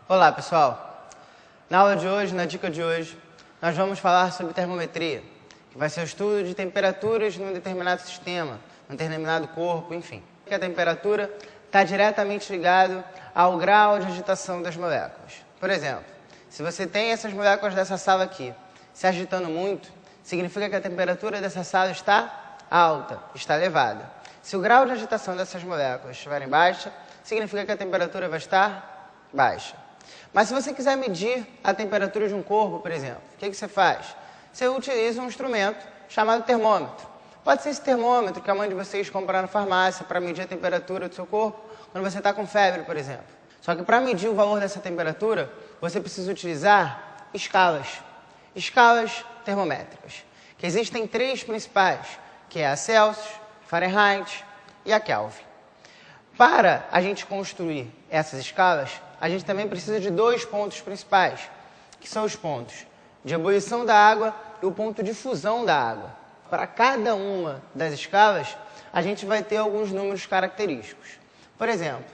Olá, pessoal! Na aula de hoje, na dica de hoje, nós vamos falar sobre termometria, que vai ser o estudo de temperaturas num determinado sistema, num determinado corpo, enfim. A temperatura está diretamente ligado ao grau de agitação das moléculas. Por exemplo, se você tem essas moléculas dessa sala aqui se agitando muito, significa que a temperatura dessa sala está alta, está elevada. Se o grau de agitação dessas moléculas estiver baixa, significa que a temperatura vai estar baixa. Mas se você quiser medir a temperatura de um corpo, por exemplo, o que você faz? Você utiliza um instrumento chamado termômetro. Pode ser esse termômetro que a mãe de vocês comprar na farmácia para medir a temperatura do seu corpo quando você está com febre, por exemplo. Só que para medir o valor dessa temperatura, você precisa utilizar escalas. Escalas termométricas, que existem três principais, que é a Celsius, Fahrenheit e a Kelvin. Para a gente construir essas escalas, a gente também precisa de dois pontos principais, que são os pontos de ebulição da água e o ponto de fusão da água. Para cada uma das escalas, a gente vai ter alguns números característicos. Por exemplo,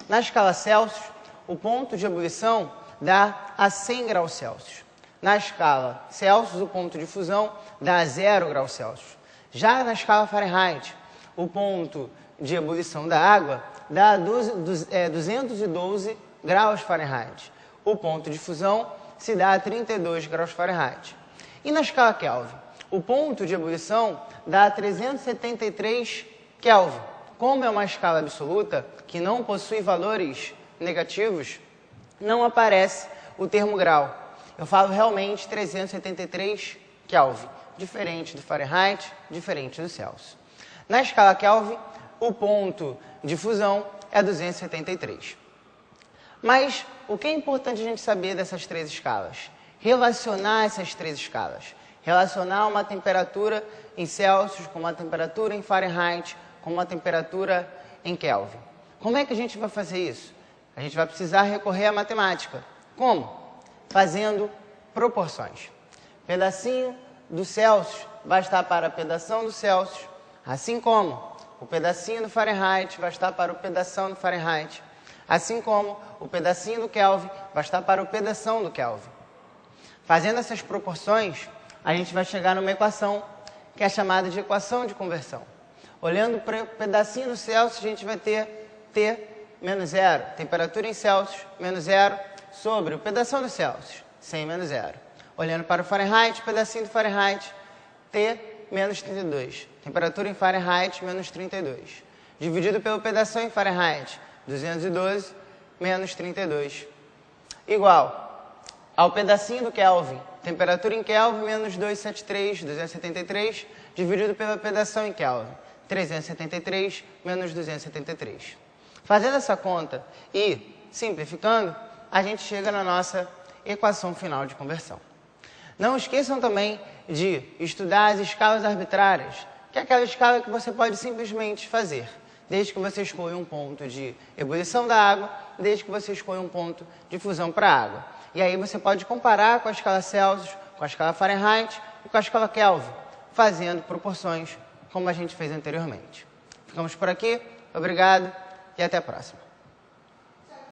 na escala Celsius, o ponto de ebulição dá a 100 graus Celsius. Na escala Celsius, o ponto de fusão dá a 0 graus Celsius. Já na escala Fahrenheit, o ponto de ebulição da água dá 212 graus Fahrenheit. O ponto de fusão se dá a 32 graus Fahrenheit. E na escala Kelvin, o ponto de ebulição dá a 373 Kelvin. Como é uma escala absoluta, que não possui valores negativos, não aparece o termo grau. Eu falo realmente 373 Kelvin, diferente do Fahrenheit, diferente do Celsius. Na escala Kelvin, o ponto de fusão é 273. Mas o que é importante a gente saber dessas três escalas? Relacionar essas três escalas. Relacionar uma temperatura em Celsius com uma temperatura em Fahrenheit com uma temperatura em Kelvin. Como é que a gente vai fazer isso? A gente vai precisar recorrer à matemática. Como? Fazendo proporções. Pedacinho do Celsius vai estar para a pedação do Celsius, assim como o pedacinho do Fahrenheit vai estar para o pedação do Fahrenheit, assim como o pedacinho do Kelvin vai estar para o pedação do Kelvin. Fazendo essas proporções, a gente vai chegar numa equação que é chamada de equação de conversão. Olhando para o pedacinho do Celsius, a gente vai ter T menos 0, temperatura em Celsius menos 0, sobre o pedação do Celsius, 100 menos 0. Olhando para o Fahrenheit, pedacinho do Fahrenheit, T menos 32, temperatura em Fahrenheit menos 32. Dividido pelo pedação em Fahrenheit, 212 menos 32. Igual ao pedacinho do Kelvin, temperatura em Kelvin menos 273, 273, dividido pela pedação em Kelvin, 373 menos 273. Fazendo essa conta e simplificando, a gente chega na nossa equação final de conversão. Não esqueçam também de estudar as escalas arbitrárias, que é aquela escala que você pode simplesmente fazer, desde que você escolha um ponto de ebulição da água, desde que você escolha um ponto de fusão para a água. E aí você pode comparar com a escala Celsius, com a escala Fahrenheit e com a escala Kelvin, fazendo proporções como a gente fez anteriormente. Ficamos por aqui, obrigado e até a próxima.